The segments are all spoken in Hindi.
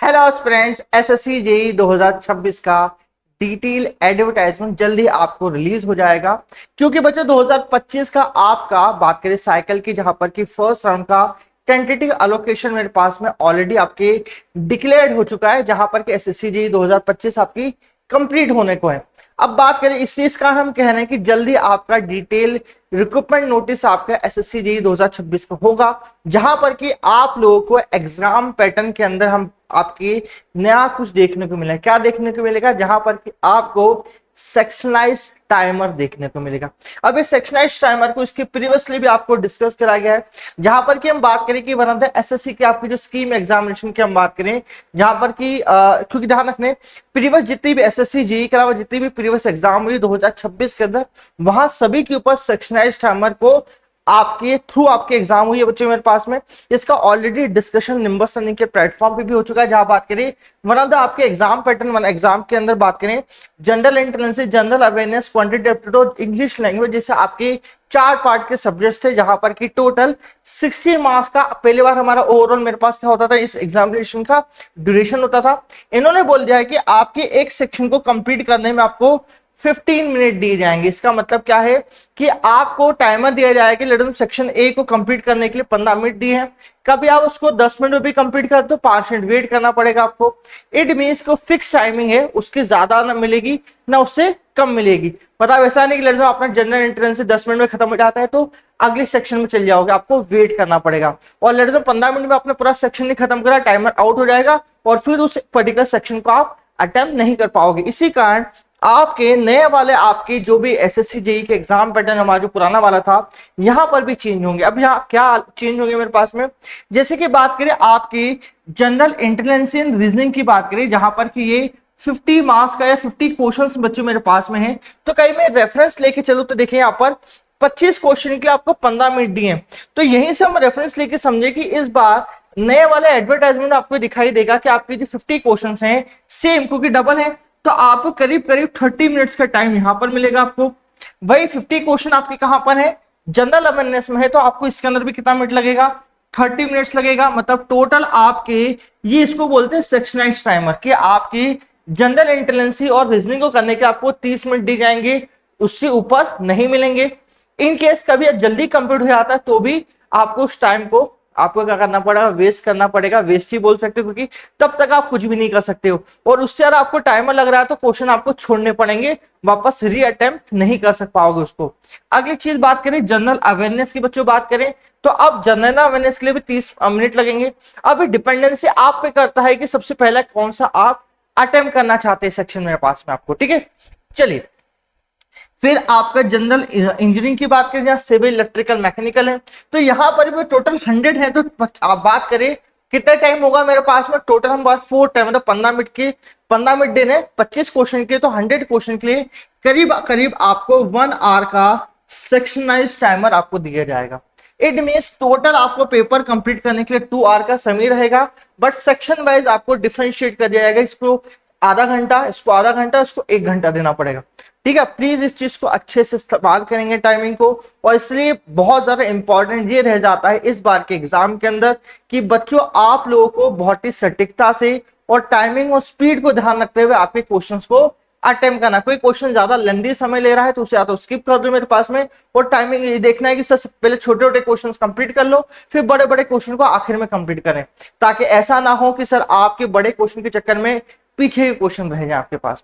हेलो फ्रेंड्स, एसएससी जेईई 2026 का डिटेल एडवर्टाइजमेंट जल्दी आपको रिलीज हो जाएगा। क्योंकि बच्चों 2025 का आपका बात करें साइकिल की, जहां पर कि फर्स्ट राउंड का टेंटेटिव अलोकेशन मेरे पास में ऑलरेडी आपके डिक्लेयर्ड हो चुका है, जहां पर कि एसएससी जेईई 2025 आपकी कंप्लीट होने को है। अब बात करें इस चीज का, हम कह रहे हैं कि जल्दी आपका डिटेल रिक्रूटमेंट नोटिस आपका एसएससी जेईई 2026 का होगा, जहां पर कि आप लोगों को एग्जाम पैटर्न के अंदर हम आपकी नया कुछ देखने को मिलेगा। क्या देखने को मिलेगा? जहां पर कि आपको सेक्शनलाइज टाइमर देखने को मिलेगा। अब इस सेक्शनलाइज टाइमर को इसके प्रीवियसली भी आपको डिस्कस करा गया है, जहां पर कि हम बात करें कि वन ऑफ द एसएससी की आपकी जो स्कीम एग्जामिनेशन की हम बात करें, जहां पर कि क्योंकि ध्यान रखने प्रीवियस जितनी भी एसएससी जेईई के अलावा जितनी भी प्रीवियस एग्जाम हुई 2026 के अंदर, वहां सभी के ऊपर सेक्शनलाइज टाइमर को आपके थ्रू आपके एग्जाम हुई है बच्चों मेरे पास में। इसका ऑलरेडी डिस्कशन निम्बस लर्निंग के प्लेटफॉर्म पे भी हो चुका है। जहां बात करें वन ऑफ द आपके एग्जाम पैटर्न, वन एग्जाम के अंदर बात करें general intelligence, general awareness, quantitative aptitude, English language, जैसे आपके 4 पार्ट के सब्जेक्ट्स थे, जहां पर कि टोटल 60 मार्क्स का पहली बार हमारा ओवरऑल मेरे पास क्या होता था, इस एग्जामिनेशन का ड्यूरेशन होता था। इन्होंने बोल दिया है कि आपके एक सेक्शन को कंप्लीट करने में आपको 15 मिनट दिए जाएंगे। इसका मतलब क्या है कि आपको टाइमर दिया जाएगा। लेकिन सेक्शन ए को कंप्लीट करने के लिए 15 मिनट दिए हैं, कभी आप उसको 10 मिनट में भी कंप्लीट कर दो, 5 मिनट वेट करना पड़ेगा आपको। इट मींस को फिक्स टाइमिंग है, उसकी ज्यादा ना मिलेगी ना उससे कम मिलेगी। मतलब ऐसा नहीं कि लड़का अपना जनरल एंट्रेंस से 10 मिनट में खत्म हो जाता है तो अगले सेक्शन में चल जाओगे, आपको वेट करना पड़ेगा। और लड़का 15 मिनट में अपना पूरा सेक्शन नहीं खत्म करा, टाइमर आउट हो जाएगा और फिर उस पर्टिकुलर सेक्शन को आप अटेम्प्ट नहीं कर पाओगे। इसी कारण आपके नए वाले आपके जो भी एसएससी जेईई के एग्जाम पैटर्न हमारा जो पुराना वाला था, यहां पर भी चेंज होंगे। अब यहाँ क्या चेंज होंगे मेरे पास में, जैसे कि बात करें आपकी जनरल इंटेलिजेंस एंड रीजनिंग की बात करें, जहां पर कि ये 50 मार्क्स का या 50 क्वेश्चंस बच्चों मेरे पास में है। तो कहीं मैं रेफरेंस लेके चलूं तो देखिए यहाँ पर 25 क्वेश्चन के लिए आपको 15 मिनट दिए। तो यहीं से हम रेफरेंस लेके समझे कि इस बार नए वाले एडवर्टाइजमेंट आपको दिखाई देगा कि आपके जो 50 क्वेश्चन हैं सेम, क्योंकि डबल है, तो आपको करीब करीब 30 मिनट्स का टाइम यहां पर मिलेगा आपको। वही 50 क्वेश्चन आपके कहां पर है, जनरल अवेयरनेस में है, तो आपको इसके अंदर भी कितना मिनट लगेगा, 30 मिनट्स लगेगा। मतलब टोटल आपके ये इसको बोलते हैं सेक्शनाइज टाइमर, कि आपकी जनरल इंटेलिजेंस और रीजनिंग को करने के आपको 30 मिनट दिए जाएंगे, उससे ऊपर नहीं मिलेंगे। इन केस कभी जल्दी कंप्लीट हो जाता है तो भी आपको उस टाइम को आपको क्या करना पड़ेगा, वेस्ट करना पड़ेगा। वेस्ट ही बोल सकते हो, क्योंकि तब तक आप कुछ भी नहीं कर सकते हो। और उससे अगर आपको टाइमर लग रहा है तो क्वेश्चन आपको छोड़ने पड़ेंगे, वापस री अटेम्प्ट नहीं कर सक पाओगे उसको। अगली चीज बात करें जनरल अवेयरनेस की, बच्चों बात करें तो अब जनरल अवेयरनेस के लिए भी 30 मिनट लगेंगे। अब डिपेंडेंसी आप पे करता है कि सबसे पहले कौन सा आप अटेम्प्ट करना चाहते हैं सेक्शन मेरे पास में आपको, ठीक है। चलिए, फिर आपका जनरल इंजीनियरिंग की बात करें, जहां सिविल, इलेक्ट्रिकल, मैकेनिकल है, तो यहां पर भी टोटल 100 है। तो आप बात करें कितना टाइम होगा मेरे पास में, टोटल हम बात 4 टाइम, मतलब 15 मिनट के 15 मिनट देने 25 क्वेश्चन के, तो 100 क्वेश्चन के लिए करीब करीब आपको 1 आवर का सेक्शनाइज टाइमर आपको दिया जाएगा। इट मीन्स टोटल आपको पेपर कंप्लीट करने के लिए 2 आवर का समय रहेगा, बट सेक्शन वाइज आपको डिफरेंशिएट कर दिया जाएगा। इसको आधा घंटा, इसको आधा घंटा, इसको 1 घंटा देना पड़ेगा, ठीक है। प्लीज इस चीज को अच्छे से इस्तेमाल करेंगे टाइमिंग को। और इसलिए बहुत ज्यादा इंपॉर्टेंट ये रह जाता है इस बार के एग्जाम के अंदर कि बच्चों आप लोगों को बहुत ही सटीकता से और टाइमिंग और स्पीड को ध्यान रखते हुए आपके क्वेश्चंस को अटेम्प्ट करना। कोई क्वेश्चन ज्यादा लंबी समय ले रहा है तो उसे या तो स्किप कर दो मेरे पास में, और टाइमिंग ये देखना है कि सर पहले छोटे छोटे क्वेश्चन कंप्लीट कर लो, फिर बड़े बड़े क्वेश्चन को आखिर में कंप्लीट करें, ताकि ऐसा ना हो कि सर आपके बड़े क्वेश्चन के चक्कर में पीछे के क्वेश्चन रह जाए आपके पास,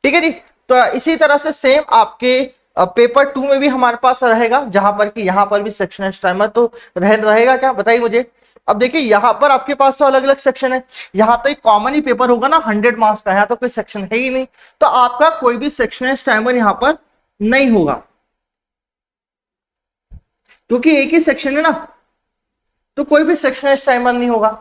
ठीक है जी। तो इसी तरह से सेम आपके पेपर 2 में भी हमारे पास रहेगा, जहां पर कि यहां पर भी सेक्शन टाइमर तो रहेगा क्या, बताइए मुझे। अब देखिए यहां पर आपके पास तो अलग अलग सेक्शन है, यहां तो एक कॉमन ही पेपर होगा ना 100 मार्क्स का, यहां तो कोई सेक्शन है ही नहीं, तो आपका कोई भी सेक्शन टाइमर यहां पर नहीं होगा, क्योंकि एक ही सेक्शन है ना, तो कोई भी सेक्शन टाइमर नहीं होगा।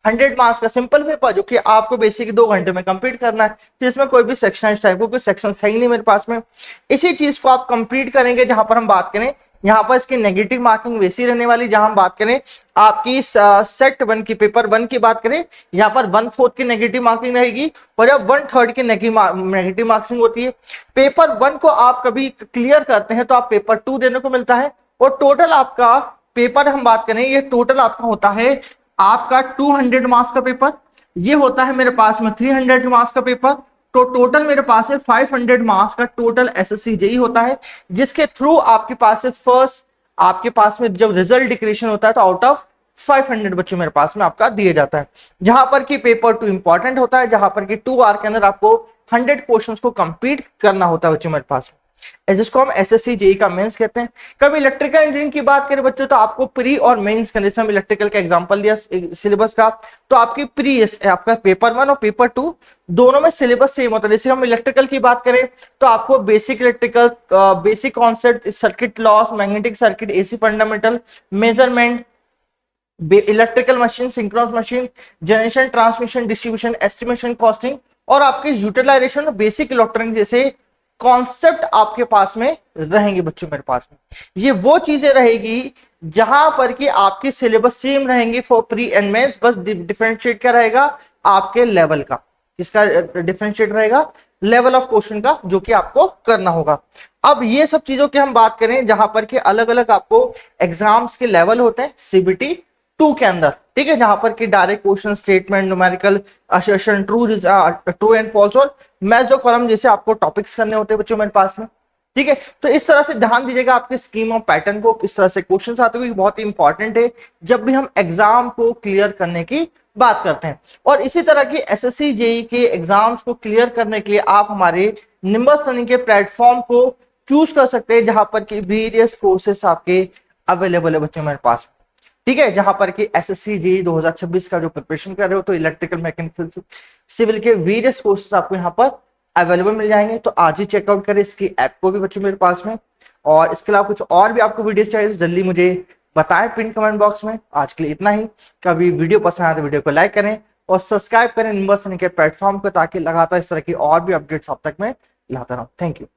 100 मार्क्स का सिंपल पेपर जो कि आपको बेसिक 2 घंटे में कंप्लीट करना है, जिसमें कोई भी सेक्शन टाइप कोई सेक्शन सही नहीं मेरे पास में। इसी चीज को आप कंप्लीट करेंगे। जहां पर हम बात करें यहाँ पर इसकी नेगेटिव मार्किंग वैसी रहने वाली, जहां हम बात करें आपकी सेट 1 की, पेपर 1 की बात करें, यहाँ पर 1/4 की नेगेटिव मार्किंग रहेगी और अब 1/3 की नेगेटिव मार्किंग होती है। पेपर 1 को आप कभी क्लियर करते हैं तो आप पेपर 2 देने को मिलता है, और टोटल आपका पेपर हम बात करें ये टोटल आपका होता है आपका 200 मार्क्स का पेपर, ये होता है मेरे पास में 300 मार्क्स का पेपर। तो टोटल मेरे पास है 500 मार्क्स का टोटल एसएससी जेई होता है, जिसके थ्रू आपके पास है फर्स्ट, आपके पास में जब रिजल्ट डिक्लेरेशन होता है तो आउट ऑफ 500 बच्चों मेरे पास में आपका दिया जाता है। जहां पर कि पेपर 2 इंपॉर्टेंट होता है, जहां पर कि 2 आवर के अंदर आपको 100 क्वेश्चंस को कंप्लीट करना होता है बच्चों मेरे पास में, जिसको हम एसएससी जेई का मेंस कहते हैं। कब इलेक्ट्रिकल इंजीनियरिंग की बात करें बच्चों, तो आपको प्री और मेंस का, जैसे हम इलेक्ट्रिकल का एग्जांपल दिया सिलेबस का, तो आपकी प्री आपका पेपर 1 और पेपर 2 दोनों में सिलेबस सेम होता है। जैसे हम इलेक्ट्रिकल की बात करें तो आपको basic electrical, basic concept, circuit loss, magnetic circuit, AC fundamental, measurement, electrical machine, synchronous machine, generation, transmission, distribution, estimation, costing और आपके यूटिलाइजेशन, बेसिक इलेक्ट्रॉनिक जैसे कॉन्सेप्ट आपके पास में रहेंगे बच्चों मेरे पास में। ये वो चीजें रहेगी जहां पर कि आपकी सिलेबस सेम रहेंगी फॉर प्री एंड मेंस, बस डिफरेंशिएट क्या रहेगा आपके लेवल का, किसका डिफरेंशिएट रहेगा, लेवल ऑफ क्वेश्चन का, जो कि आपको करना होगा। अब ये सब चीजों की हम बात करें जहां पर कि अलग अलग आपको एग्जाम्स के लेवल होते हैं सीबीटी 2 के अंदर, ठीक है, जहां पर कि direct question, statement, numerical, assertion, true and false और मैच जो कॉलम जैसे आपको टॉपिक्स करने होते हैं बच्चों मेरे पास में, ठीक है। तो इस तरह से ध्यान दीजिएगा आपके स्कीम और पैटर्न को, किस तरह से क्वेश्चंस आते हैं, बहुत ही इंपॉर्टेंट है जब भी हम एग्जाम को क्लियर करने की बात करते हैं। और इसी तरह की एसएससी जेई के एग्जाम्स को क्लियर करने के लिए आप हमारे निम्बस लर्निंग के प्लेटफॉर्म को चूज कर सकते हैं, जहां पर कि वेरियस कोर्सेस आपके अवेलेबल है बच्चों मेरे पास, ठीक है। जहां पर कि एसएससी जेई 2026 का जो प्रिपरेशन कर रहे हो तो इलेक्ट्रिकल, मैकेनिकल, सिविल के वेरियस कोर्सेज आपको यहाँ पर अवेलेबल मिल जाएंगे। तो आज ही चेकआउट करें इसकी ऐप को भी बच्चों मेरे पास में। और इसके अलावा कुछ और भी आपको वीडियो चाहिए तो जल्दी मुझे बताएं पिन कमेंट बॉक्स में। आज के लिए इतना ही। कभी वीडियो पसंद आए तो वीडियो को लाइक करें और सब्सक्राइब करें निम्बस के प्लेटफॉर्म को, ताकि लगातार इस तरह की और भी अपडेट्स आप तक मैं लाता रहूं। Thank you.